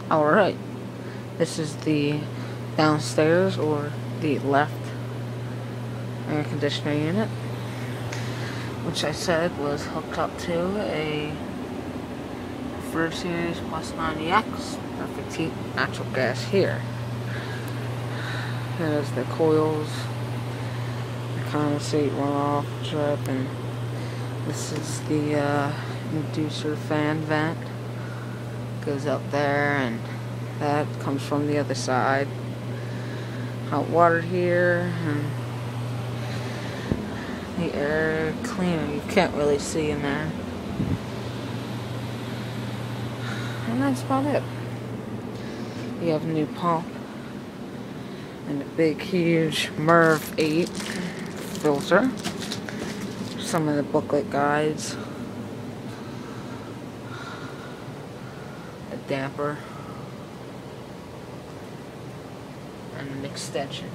Alright, this is the downstairs or the left air conditioner unit, which I said was hooked up to a Preferred Series Plus 90X perfect heat natural gas here. There's the coils, the condensate runoff drip, and this is the inducer fan vent. Goes up there, and that comes from the other side. Hot water here, and the air cleaner you can't really see in there, and that's about it. You have a new pump and a big huge MERV 8 filter. Some of the booklet guides, a damper, and an extension.